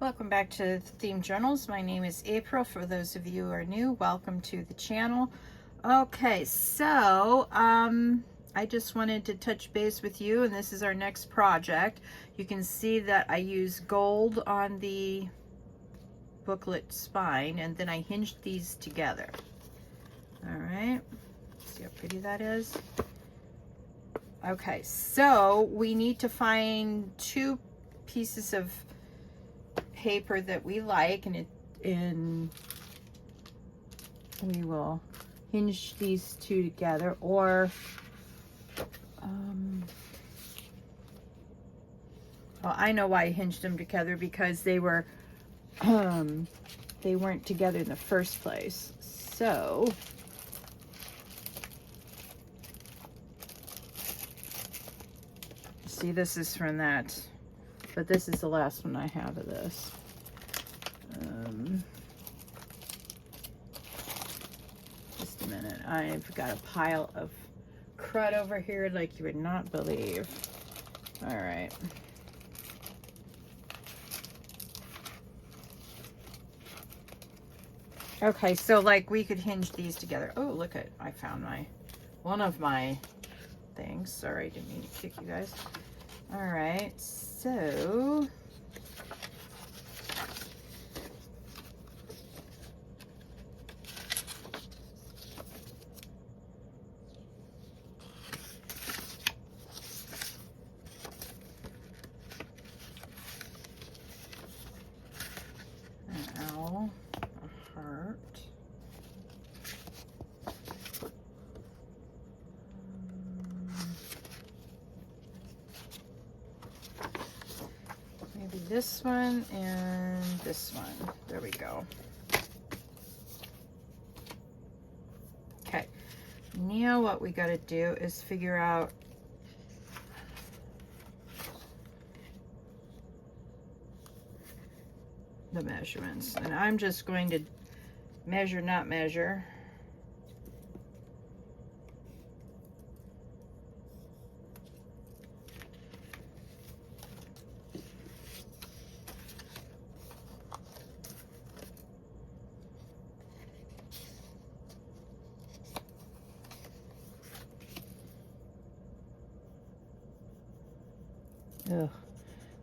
Welcome back to Themed Journals. My name is April. For those of you who are new, welcome to the channel. Okay, so I just wanted to touch base with you, and this is our next project. You can see that I use gold on the booklet spine, and then I hinged these together. All right, see how pretty that is? Okay, so we need to find two pieces of paper that we like, and we will hinge these two together, or well, I know why I hinged them together, because they were they weren't together in the first place. So see, this is from that, but this is the last one I have of this. Just a minute. I've got a pile of crud over here like you would not believe. All right. Okay, so like we could hinge these together. Oh, look at, I found one of my things. Sorry, didn't mean to kick you guys. All right, so owl, a heart. Maybe this one and this one. There we go. Okay, now what we got to do is figure out the measurements, and I'm just going to measure, not measure. Ugh.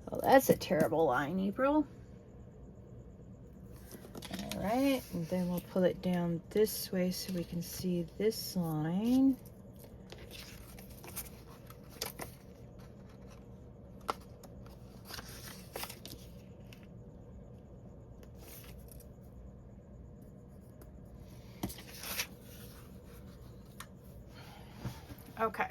Well, that's a terrible line, April. All right, and then we'll pull it down this way so we can see this line. Okay.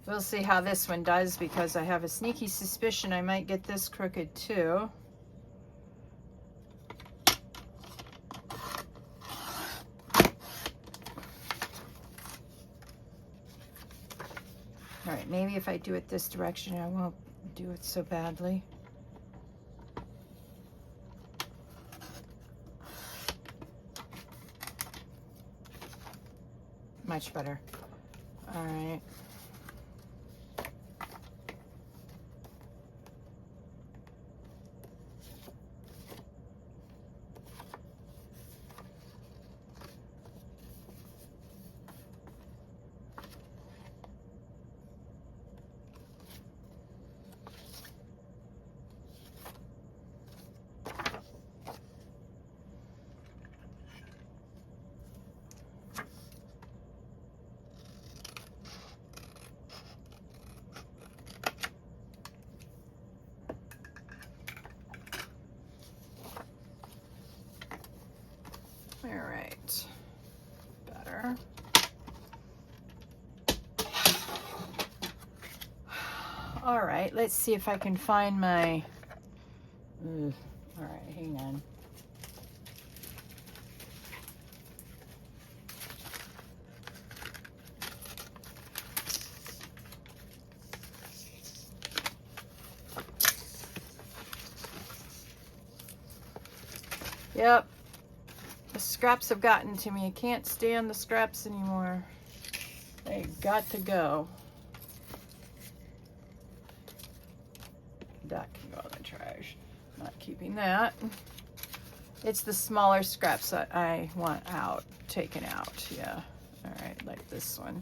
We'll see how this one does, because I have a sneaky suspicion I might get this crooked too. All right, maybe if I do it this direction, I won't do it so badly. Much better. All right. All right, let's see if I can find my, all right, hang on. Yep, the scraps have gotten to me. I can't stand the scraps anymore. They got to go. That can go in the trash. Not keeping that. It's the smaller scraps that I want out, taken out. Yeah. All right, like this one.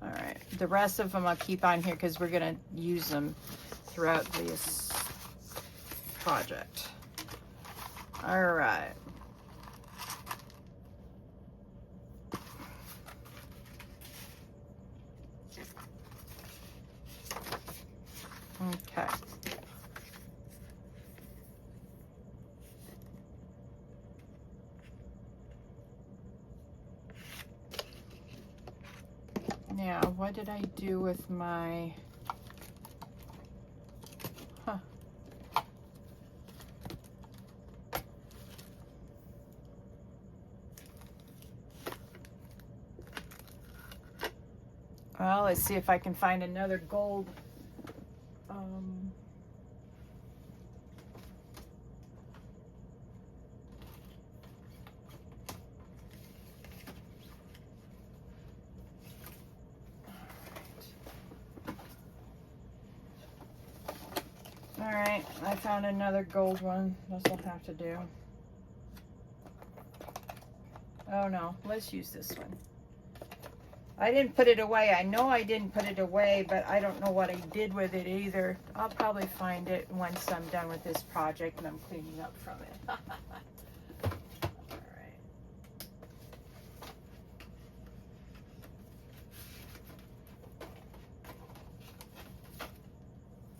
All right, the rest of them I'll keep on here because we're gonna use them throughout this project. All right. Okay. Now, what did I do with my, Well, let's see if I can find another gold. All right, I found another gold one. This will have to do. Oh no, let's use this one. I didn't put it away. I know I didn't put it away, but I don't know what I did with it either. I'll probably find it once I'm done with this project and I'm cleaning up from it. All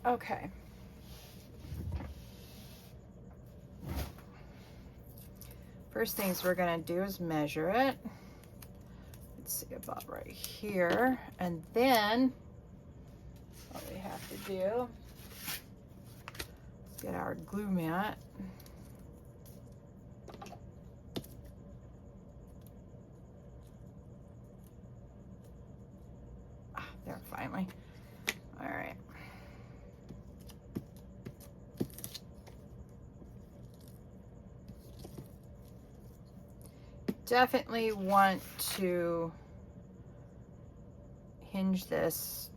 right. Okay. First things we're gonna do is measure it. Let's see, about right here. And then what we have to do is get our glue mat. There, finally. All right. Definitely want to hinge this.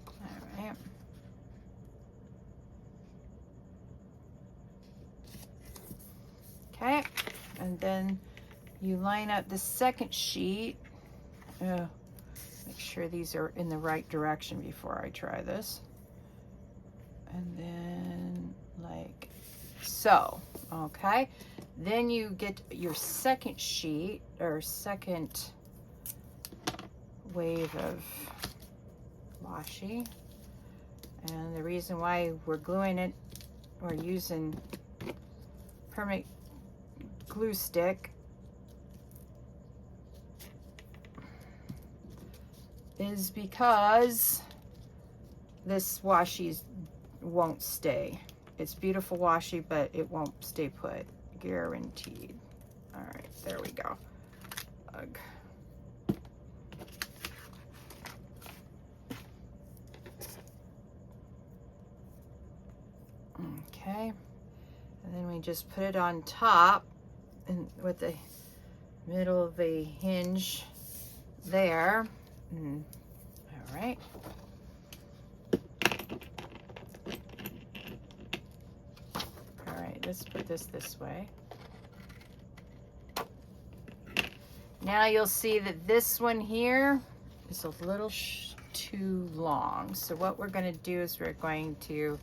All right. Okay, and then you line up the second sheet. Make sure these are in the right direction before I try this. And then like so, okay? Then you get your second sheet or second wave of washi. And the reason why we're gluing it, we're using permanent glue stick, is because this washi won't stay. It's beautiful washi, but it won't stay put, guaranteed. All right, there we go. Ugh. Okay, and then we just put it on top and with the middle of the hinge there. All right. All right, let's put this way. Now you'll see that this one here is a little too long. So what we're going to do is we're going to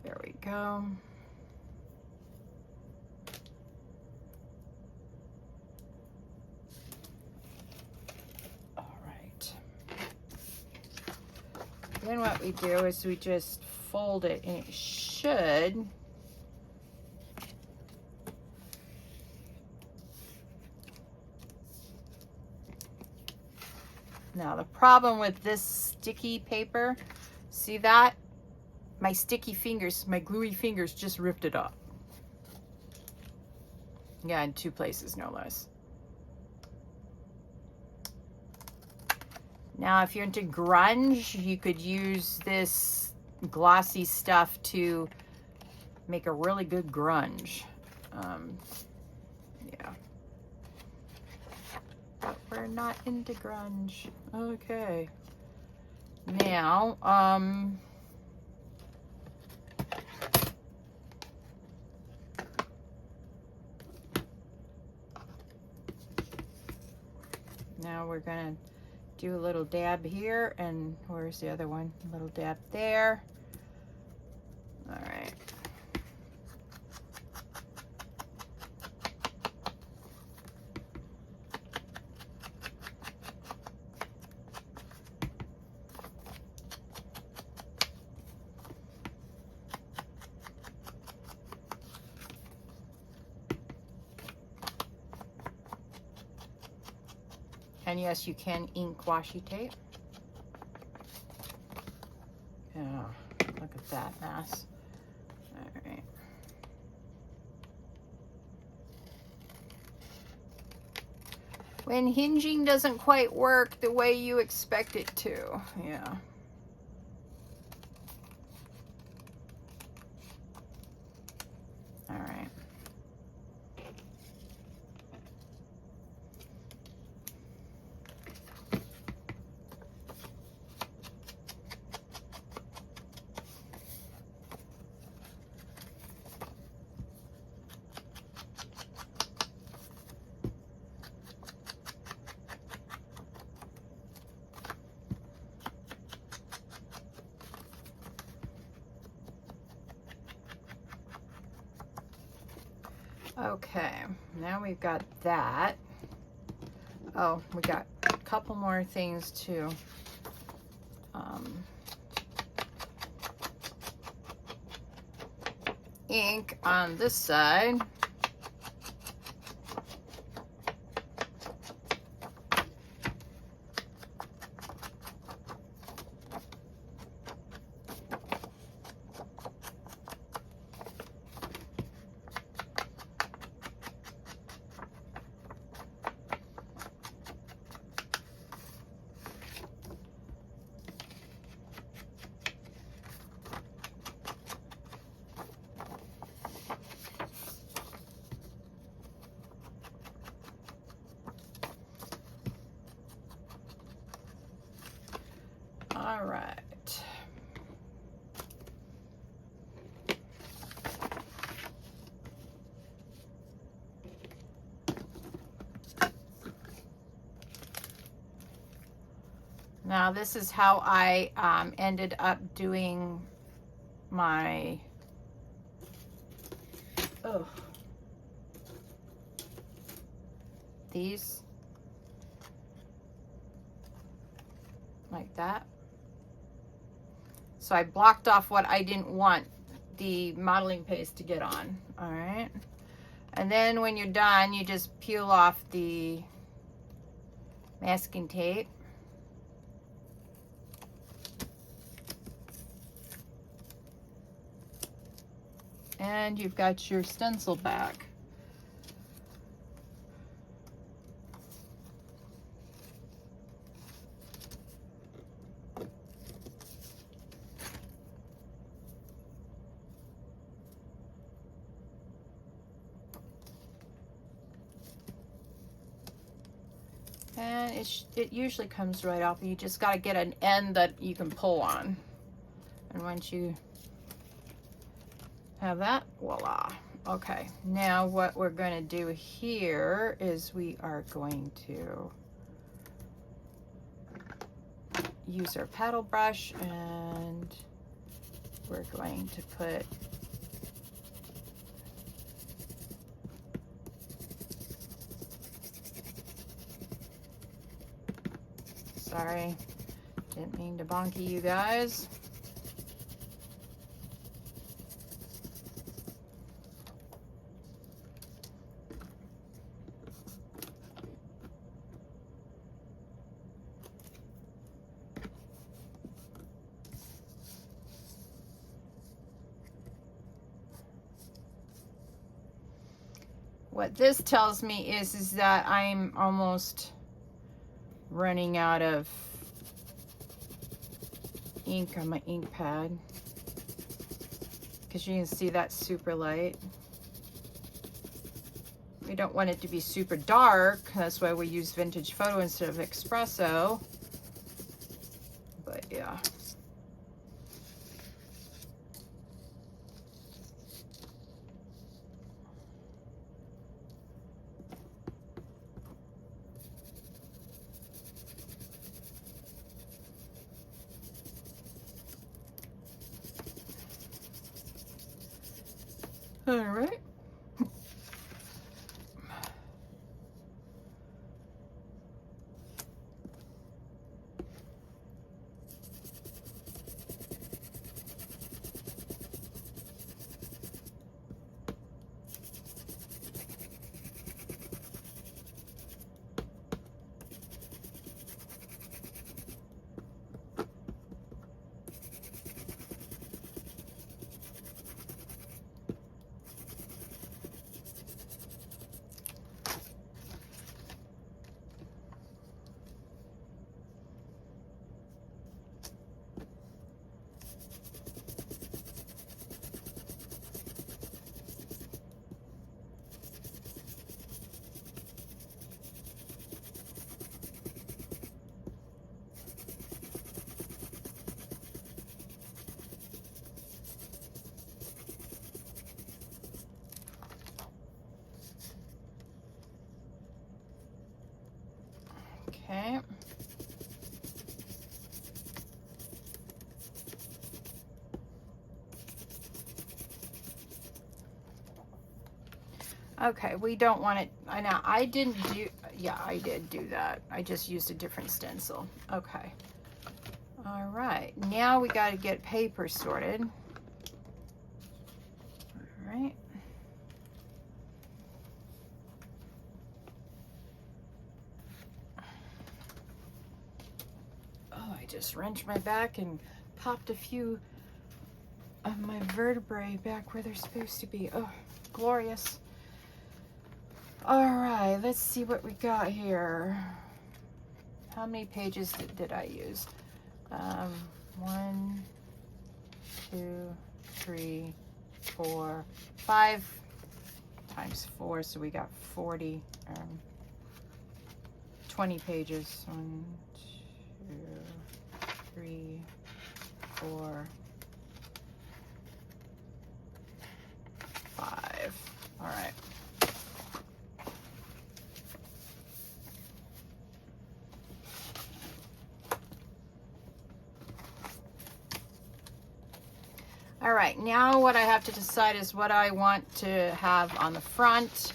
there we go. Then what we do is we just fold it, and it should now the problem with this sticky paper, see that? My sticky fingers, my gluey fingers just ripped it up. Yeah, in 2 places, no less. Now, if you're into grunge, you could use this glossy stuff to make a really good grunge. Yeah. But we're not into grunge. Okay. Now, now we're gonna do a little dab here, and where's the other one? A little dab there. All right. And yes, you can ink washi tape. Yeah, look at that mess. All right. When hinging doesn't quite work the way you expect it to, yeah. All right. Okay, now we've got that. Oh, we got a couple more things to ink on this side. All right. Now this is how I ended up doing my, these, like that. So I blocked off what I didn't want the modeling paste to get on, all right? And then when you're done, you just peel off the masking tape. And you've got your stencil back. And it usually comes right off. You just got to get an end that you can pull on. And once you have that, voila. Okay, now what we're going to do here is we are going to use our paddle brush, and we're going to put Didn't mean to bonky you guys. What this tells me is that I'm almost running out of ink on my ink pad, because you can see that's super light. We don't want it to be super dark. That's why we use Vintage Photo instead of Espresso. But yeah. All right. Okay. Okay, we don't want it. I know I didn't do, yeah, I did do that. I just used a different stencil. Okay. All right, now we got to get paper sorted. All right. Oh, I just wrenched my back and popped a few of my vertebrae back where they're supposed to be. Oh, glorious. All right, let's see what we got here. How many pages did I use? 1, 2, 3, 4, 5 times 4, so we got 40, 20 pages. 1, 2, 3, 4, 5. All right. All right, now what I have to decide is what I want to have on the front.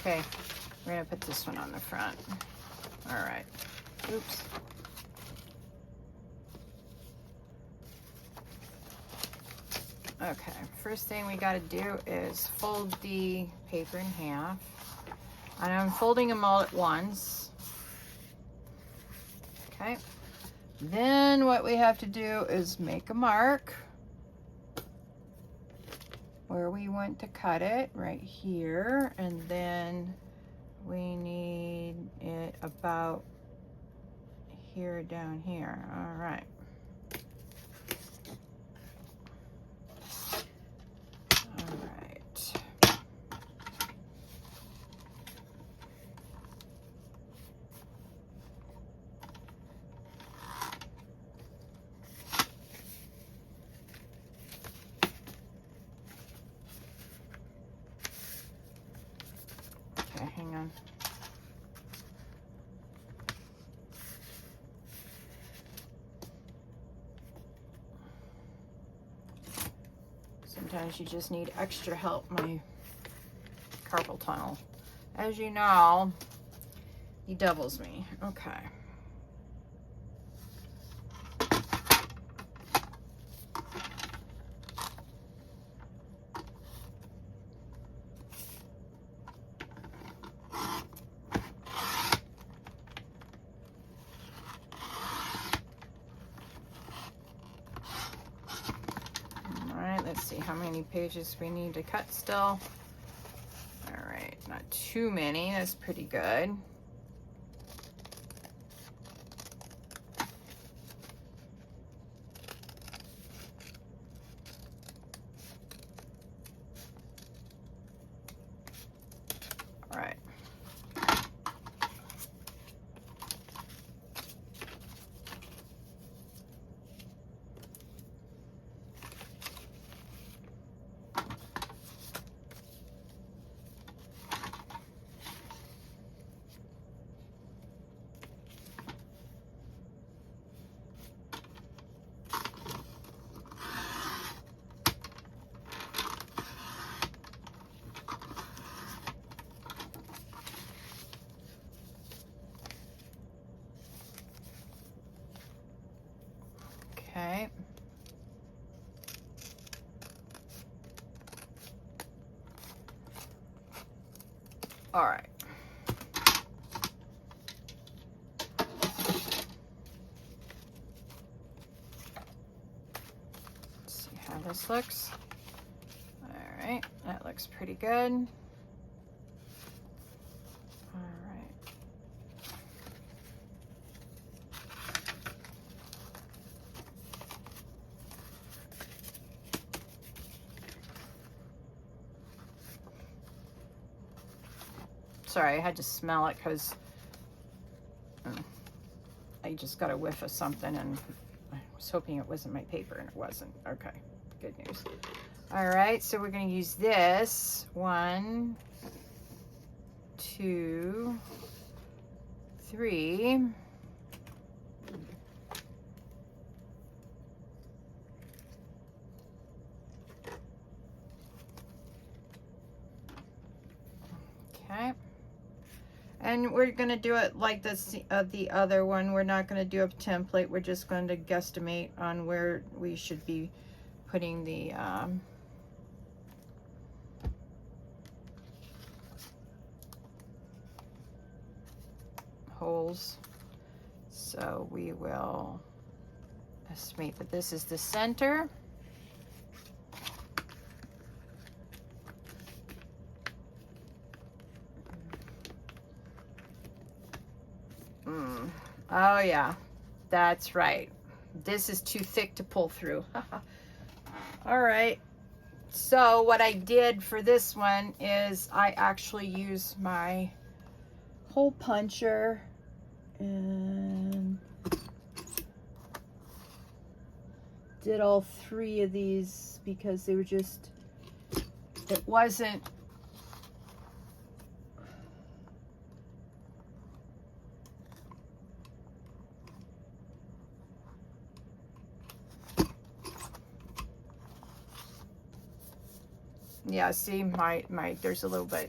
Okay, we're gonna put this one on the front. All right, oops. Okay, first thing we gotta do is fold the paper in half. And I'm folding them all at once. Okay, then what we have to do is make a mark where we want to cut it, right here, and then we need it about here down here. All right. All right. Sometimes you just need extra help. My carpal tunnel, as you know, he doubles me. Okay. Let's see how many pages we need to cut still. All right, not too many. That's pretty good. All right. Okay. All right. Let's see how this looks. All right, that looks pretty good. All right. Sorry, I had to smell it because I just got a whiff of something and I was hoping it wasn't my paper and it wasn't. Okay, good news. All right, so we're going to use this. 1, 2, 3. Okay. And we're going to do it like this, the other one. We're not going to do a template. We're just going to guesstimate on where we should be putting the holes. So we will estimate that this is the center. Oh yeah, that's right. This is too thick to pull through. All right. So what I did for this one is I actually used my hole puncher and did all 3 of these because they were just, it wasn't yeah, see, my there's a little bit,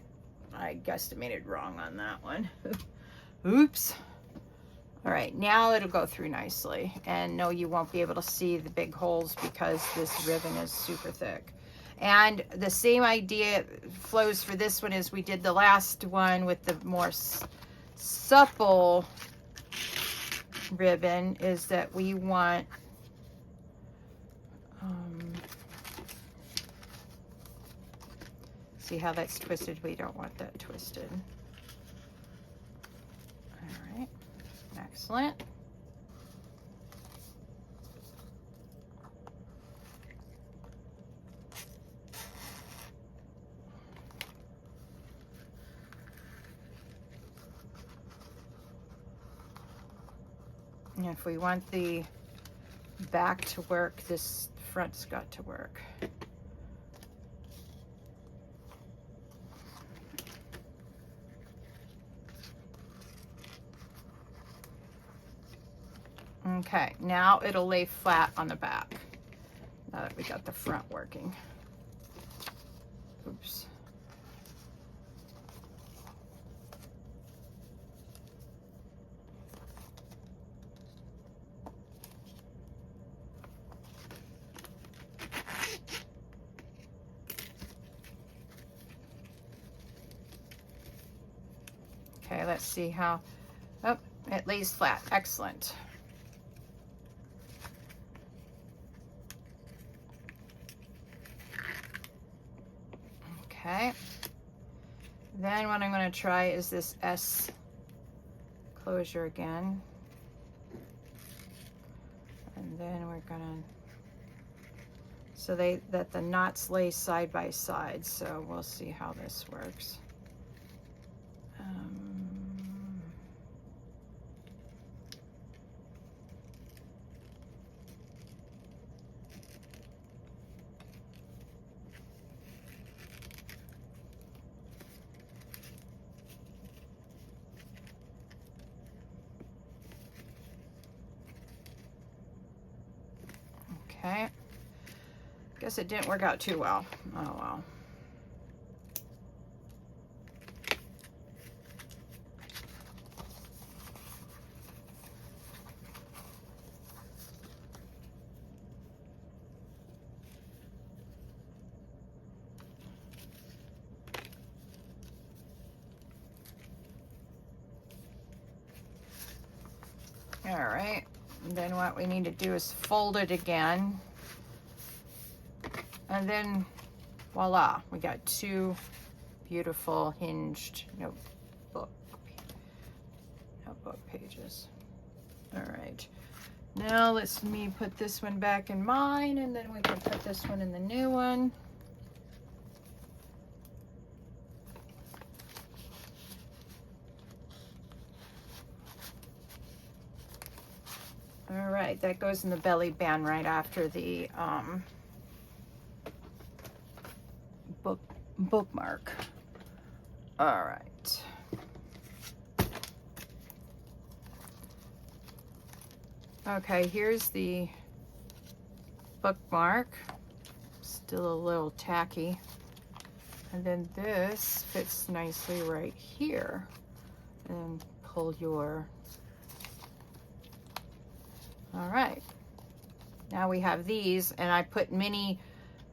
I guesstimated wrong on that one. Oops. All right, now it'll go through nicely. And no, you won't be able to see the big holes because this ribbon is super thick. And the same idea flows for this one as we did the last one with the more supple ribbon, is that we want see how that's twisted? We don't want that twisted. All right, excellent. And if we want the back to work, this front's got to work. Okay, now it'll lay flat on the back, now that we got the front working. Oops. Okay, let's see how, oh, it lays flat. Excellent. Okay. Then what I'm going to try is this S closure again. And then we're going to, so that the knots lay side by side. So we'll see how this works. Okay. Guess it didn't work out too well. Oh well. All right, and then what we need to do is fold it again. And then voila, we got two beautiful hinged notebook pages. All right, now let me put this one back in mine, and then we can put this one in the new one. All right, that goes in the belly band right after the bookmark. All right. Okay, here's the bookmark. Still a little tacky. And then this fits nicely right here. And pull your... All right. Now we have these, and I put mini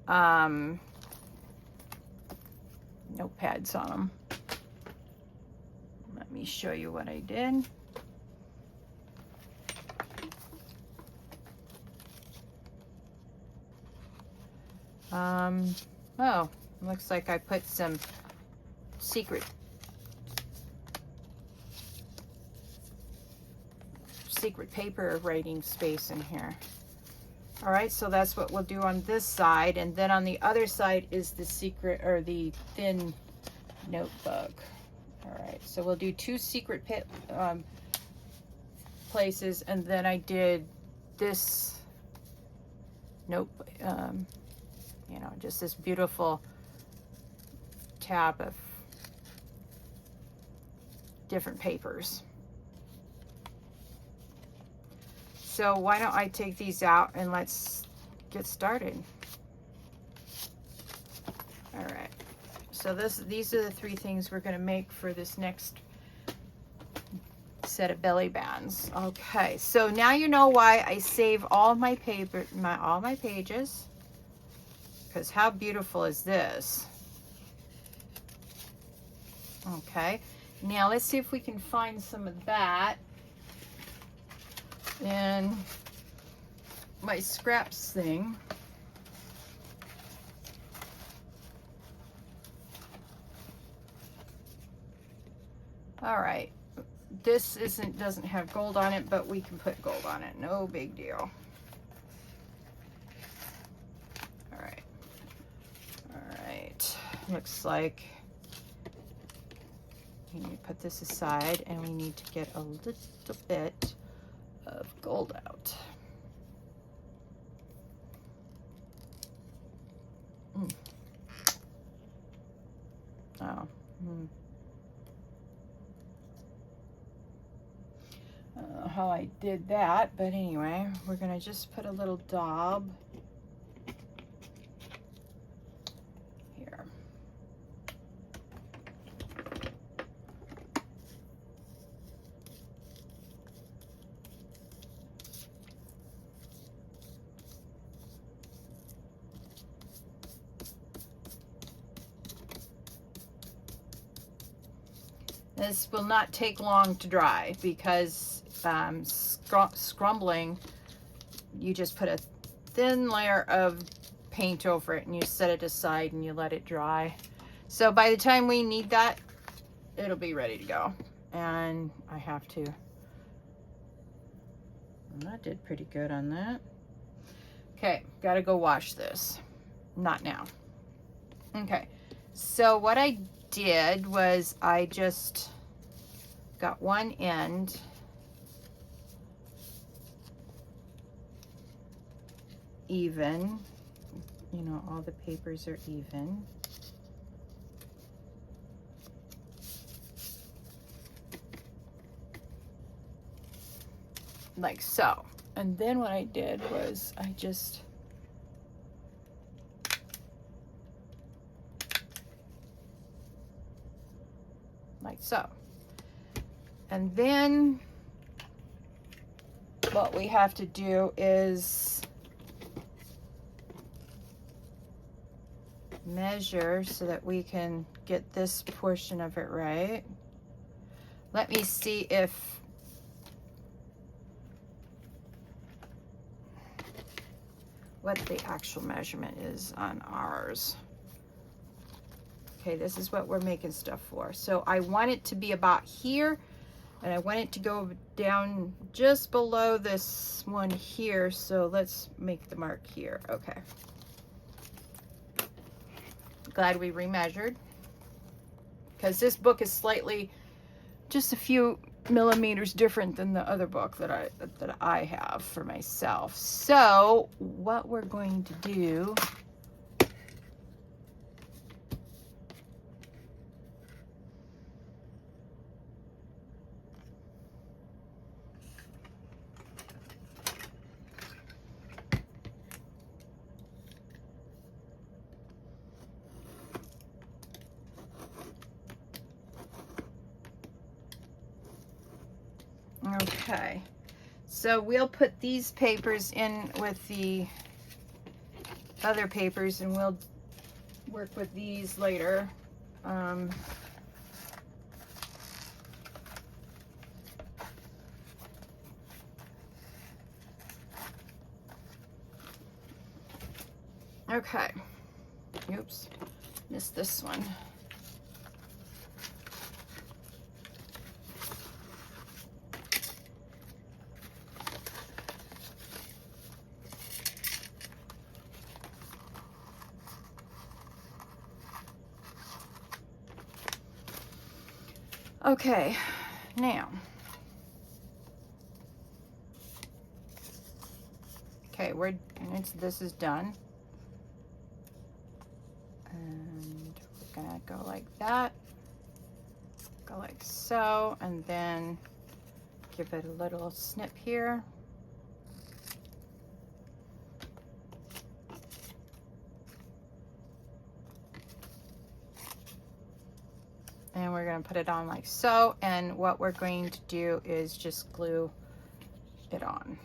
notepads on them. Let me show you what I did. Oh, looks like I put some secret paper writing space in here. All right, so that's what we'll do on this side, and then on the other side is the secret, or the thin notebook. All right, so we'll do two secret places, and then I did this you know, just this beautiful tab of different papers. So why don't I take these out and let's get started. All right, so these are the three things we're going to make for this next set of belly bands. Okay, so now you know why I save all my paper, all my pages, because how beautiful is this? Okay, now let's see if we can find some of that in my scraps thing. All right, this doesn't have gold on it, but we can put gold on it, no big deal. All right, looks like we need to put this aside, and we need to get a little bit of gold out. Oh. I don't know how I did that, but anyway, we're gonna just put a little daub here. This will not take long to dry because scrumbling, you just put a thin layer of paint over it and you set it aside and you let it dry. So by the time we need that, it'll be ready to go. And I have to, well, that did pretty good on that. Okay, gotta go wash this. Not now. Okay, so what I did was I just got one end even. You know, all the papers are even. Like so. And then what I did was I just like so. And then what we have to do is measure so that we can get this portion of it right. Let me see if what the actual measurement is on ours. Okay, this is what we're making stuff for. So I want it to be about here, and I want it to go down just below this one here. So let's make the mark here. Okay. Glad we remeasured, because this book is slightly, just a few millimeters different than the other book that I have for myself. So what we're going to do okay, so we'll put these papers in with the other papers and we'll work with these later. Okay, oops, missed this one. Okay, now, okay, this is done, and we're gonna go like that, go like so, and then give it a little snip here. And we're going to put it on like so, and what we're going to do is just glue it on.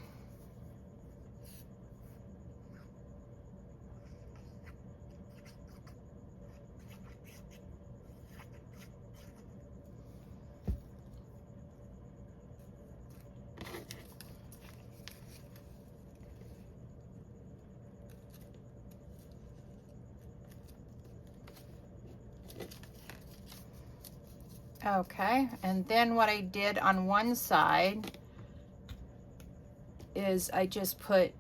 Okay, and then what I did on one side is I just put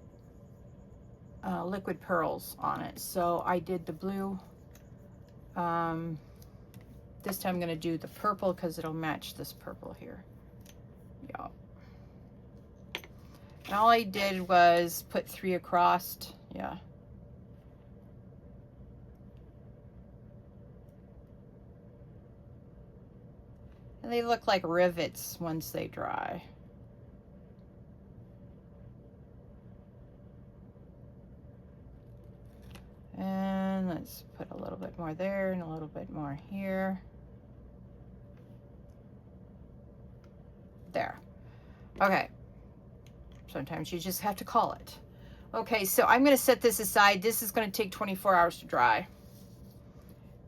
liquid pearls on it. So I did the blue. This time I'm going to do the purple because it'll match this purple here. Yeah. And all I did was put 3 across. Yeah. And they look like rivets once they dry. And let's put a little bit more there and a little bit more here. There. Okay. Sometimes you just have to call it. Okay, so I'm going to set this aside. This is going to take 24 hours to dry.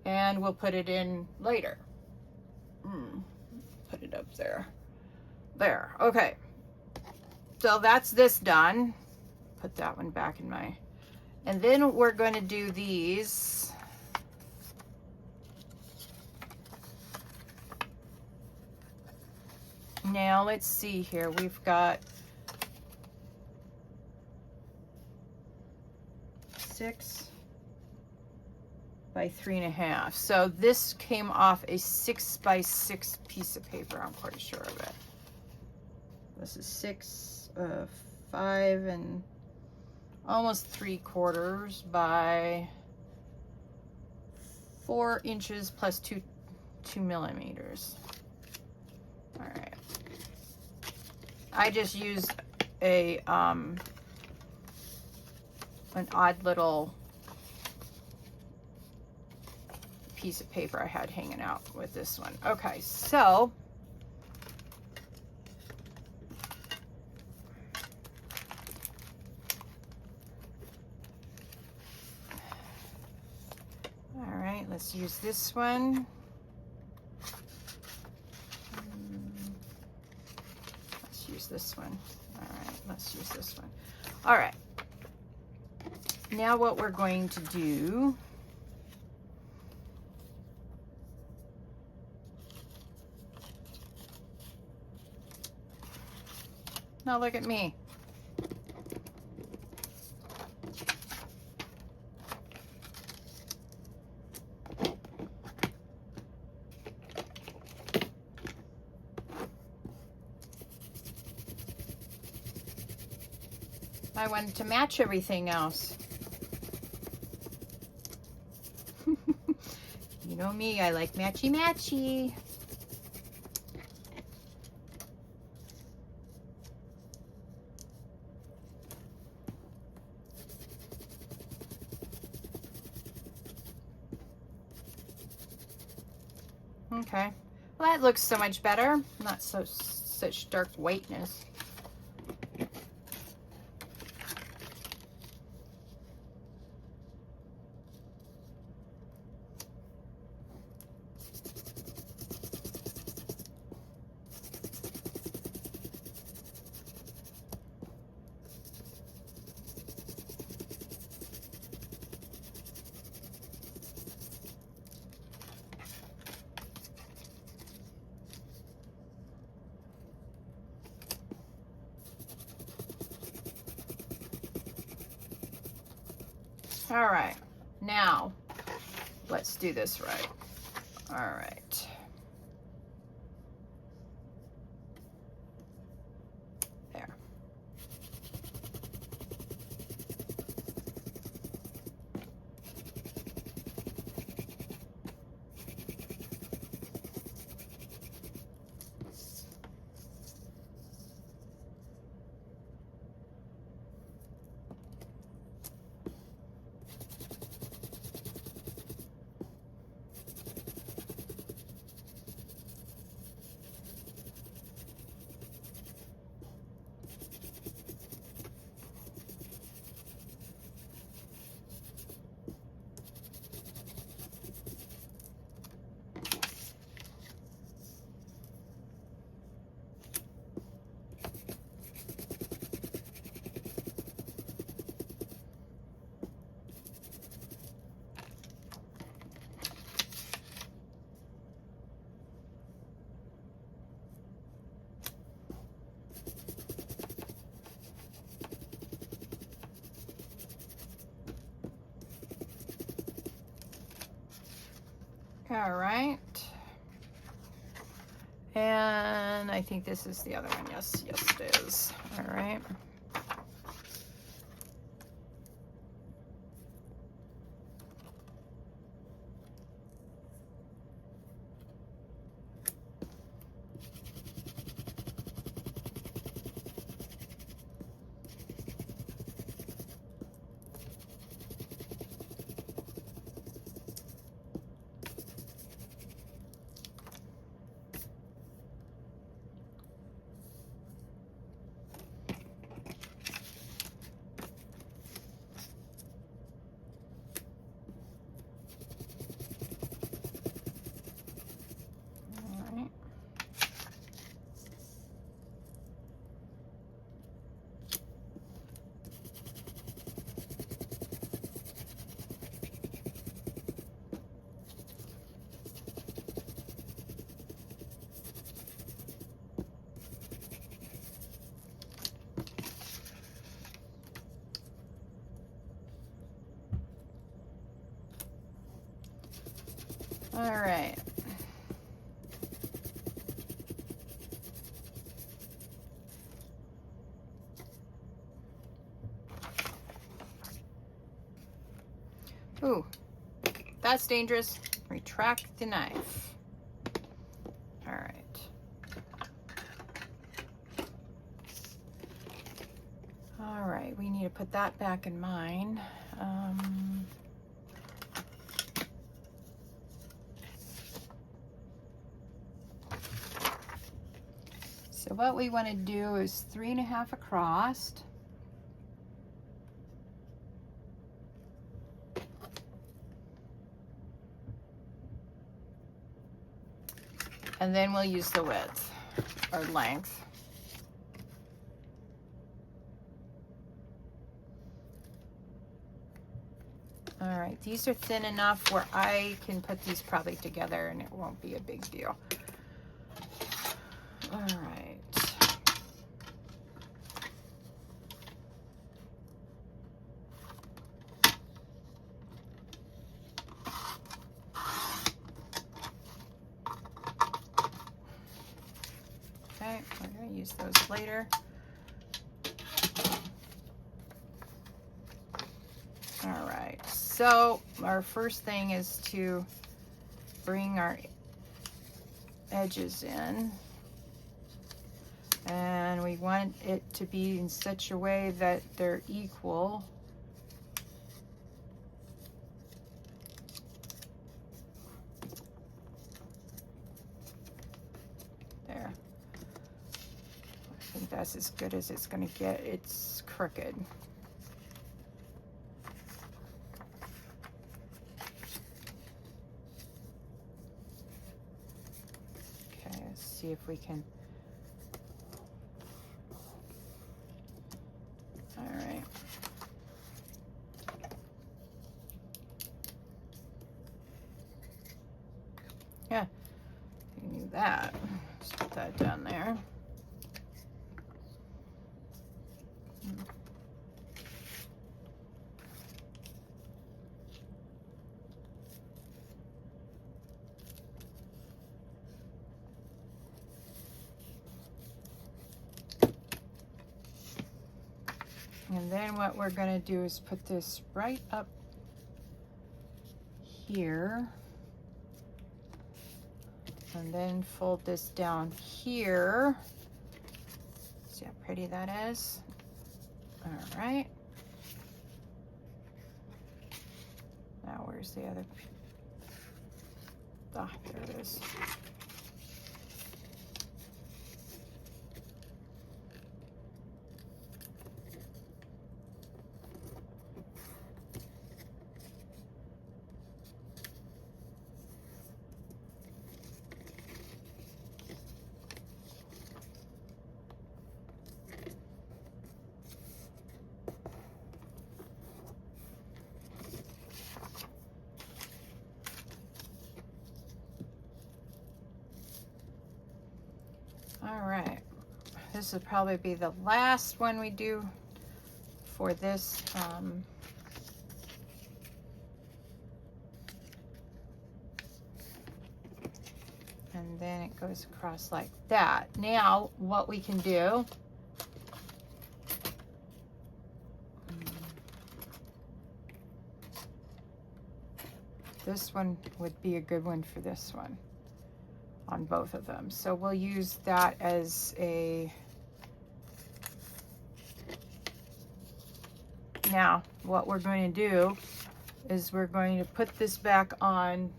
And we'll put it in later. it up there. There, okay. So that's this done. Put that one back in my, and then we're going to do these. Now let's see here. We've got 6 by 3.5. So this came off a 6 by 6 piece of paper. I'm quite sure of it. This is 5 and almost 3/4 by 4 inches plus 2 millimeters. All right. I just used a an odd little piece of paper I had hanging out with this one. Okay, so all right, let's use this one. Let's use this one. All right, let's use this one. All right. Now what we're going to do, now look at me. I wanted to match everything else. You know me, I like matchy-matchy. Okay, well that looks so much better. Not such dark whiteness. All right, now let's do this right. All right. There. All right. And I think this is the other one. Yes, yes it is. All right. All right. Ooh, that's dangerous. Retract the knife. All right. All right, we need to put that back in mine. So what we want to do is 3.5 across. And then we'll use the width or length. All right, these are thin enough where I can put these probably together and it won't be a big deal. All right. Okay, we're going to use those later. All right, so our first thing is to bring our edges in. And we want it to be in such a way that they're equal. There. I think that's as good as it's going to get. It's crooked. Okay, let's see if we can. All right. Yeah, you need that. Just put that down there. And then what we're going to do is put this right up here. And then fold this down here. See how pretty that is? All right. Now where's the other? Ah, there it is. All right, this will probably be the last one we do for this. And then it goes across like that. Now, what we can do, this one would be a good one for this one. On both of them. So we'll use that as a, now what we're going to do is we're going to put this back on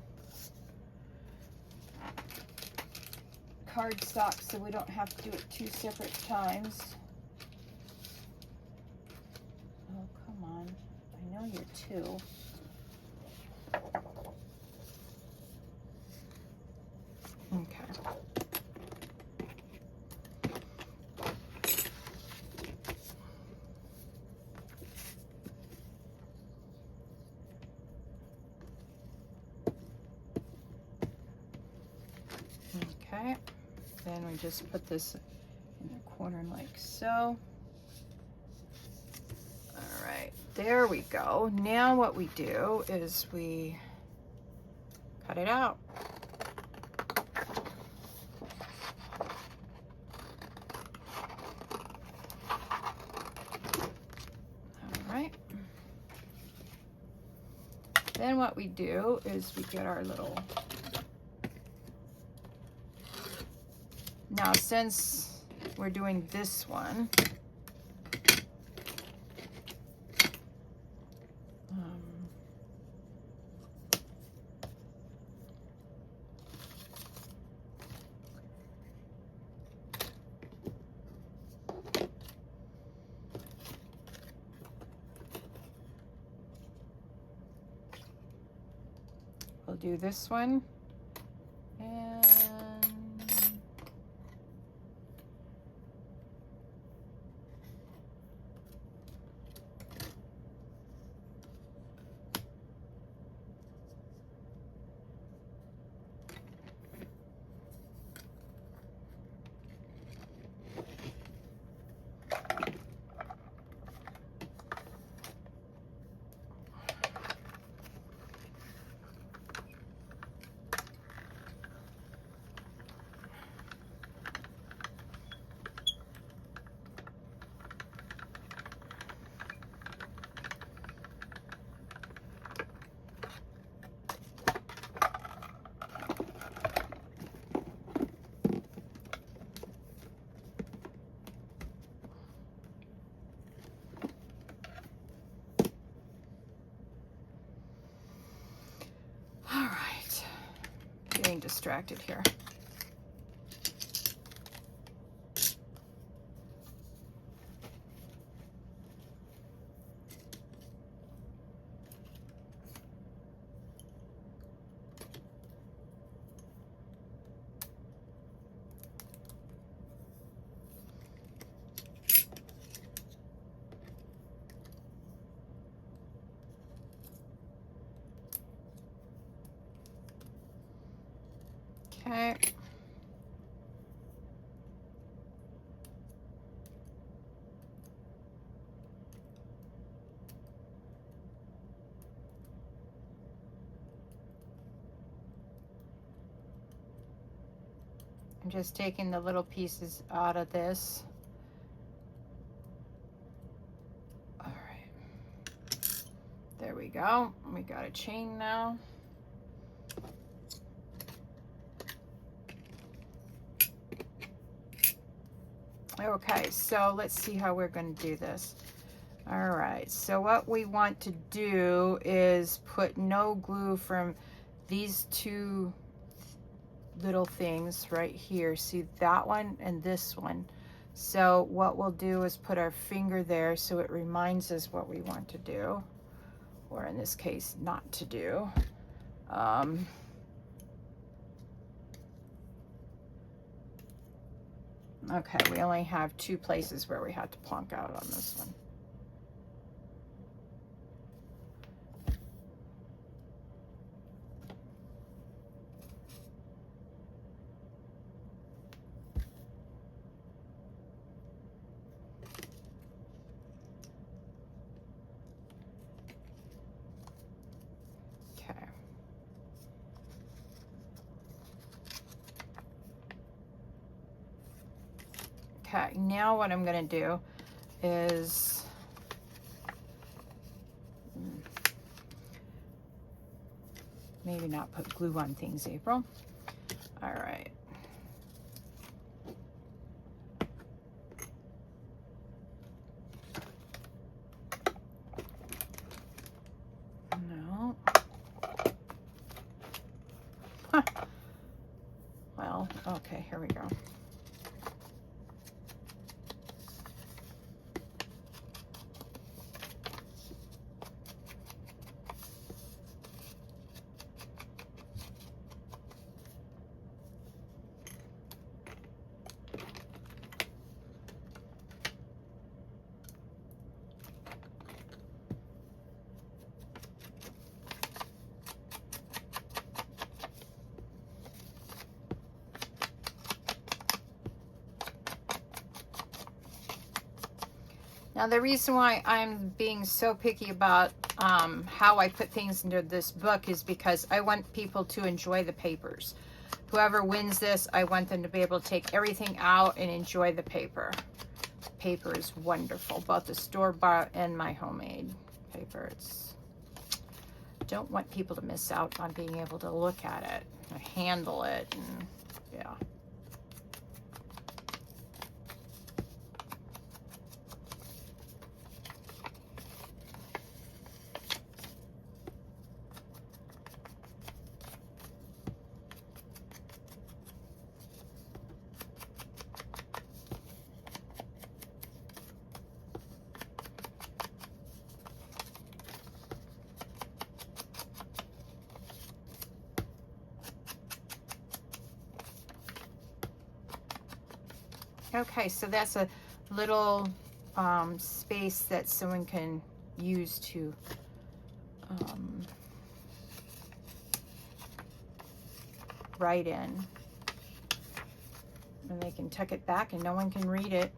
cardstock so we don't have to do it 2 separate times. Oh, come on. I know you're 2. Okay. Okay. Then we just put this in the corner like so. All right, there we go. Now what we do is we cut it out. All right. Then what we do is we get our little, now since we're doing this one, we'll do this one, and all right, getting distracted here. Okay. I'm just taking the little pieces out of this. All right. There we go. We got a chain now. Okay, so let's see how we're going to do this. All right, so what we want to do is put no glue from these two little things right here. See that one and this one. So what we'll do is put our finger there so it reminds us what we want to do, or in this case, not to do. Okay, we only have two places where we have to plonk out on this one. Okay. Okay, now what I'm going to do is maybe not put glue on things, April. All right. No. Huh. Well, okay, here we go. Now the reason why I'm being so picky about how I put things into this book is because I want people to enjoy the papers. Whoever wins this, I want them to be able to take everything out and enjoy the paper. Paper is wonderful, both the store-bought and my homemade paper. Don't want people to miss out on being able to look at it and handle it, and yeah. Okay, so that's a little space that someone can use to write in. And they can tuck it back and no one can read it.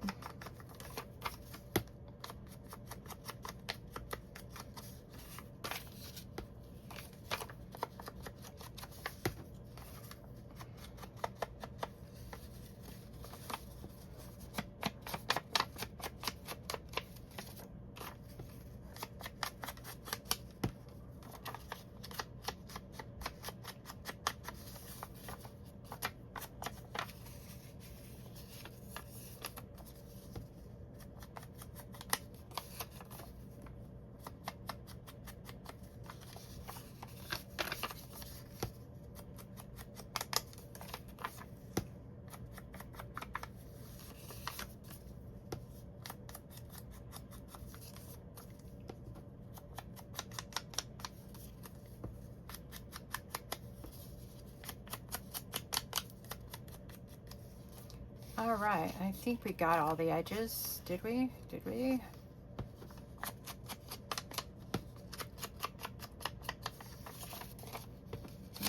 All right, I think we got all the edges. Did we? Did we?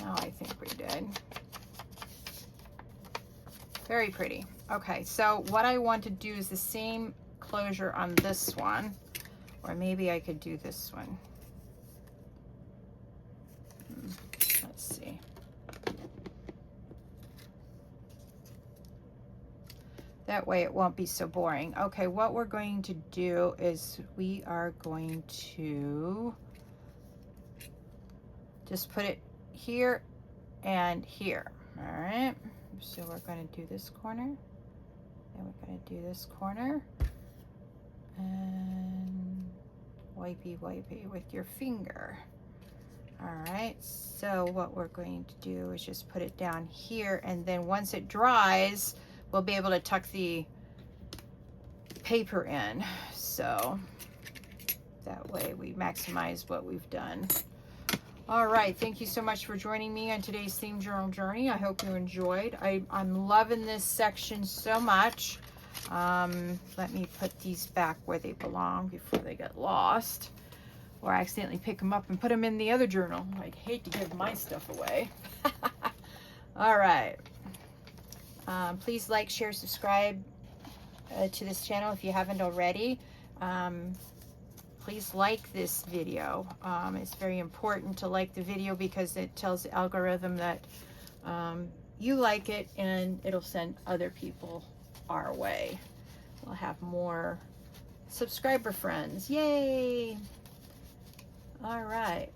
No, I think we did. Very pretty. Okay, so what I want to do is the same closure on this one, or maybe I could do this one. Let's see. That way it won't be so boring. Okay, what we're going to do is we are going to just put it here and here. All right, so we're going to do this corner, and we're going to do this corner, and wipey wipey with your finger. All right, so what we're going to do is just put it down here, and then once it dries, we'll be able to tuck the paper in. So that way we maximize what we've done. All right, thank you so much for joining me on today's theme journal journey. I hope you enjoyed. I'm loving this section so much. Let me put these back where they belong before they get lost, or I accidentally pick them up and put them in the other journal. I'd hate to give my stuff away. All right. Please like, share, subscribe to this channel if you haven't already. Please like this video. It's very important to like the video because it tells the algorithm that you like it, and it'll send other people our way. We'll have more subscriber friends. Yay! All right.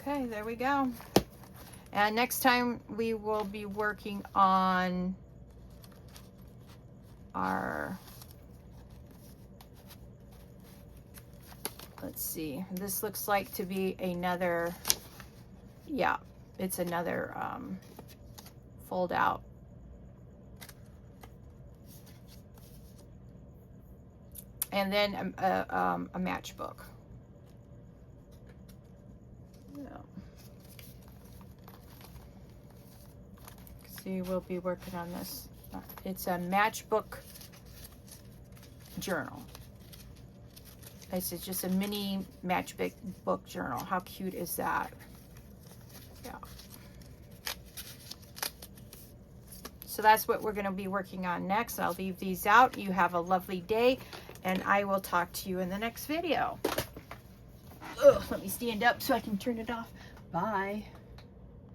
Okay, there we go. And next time we will be working on our, let's see, this looks like to be another, yeah, it's another fold out. And then a matchbook. See, we'll be working on this. It's a matchbook journal. It's just a mini matchbook book journal. How cute is that? Yeah. So that's what we're going to be working on next. I'll leave these out. You have a lovely day, and I will talk to you in the next video. Ugh, let me stand up so I can turn it off. Bye.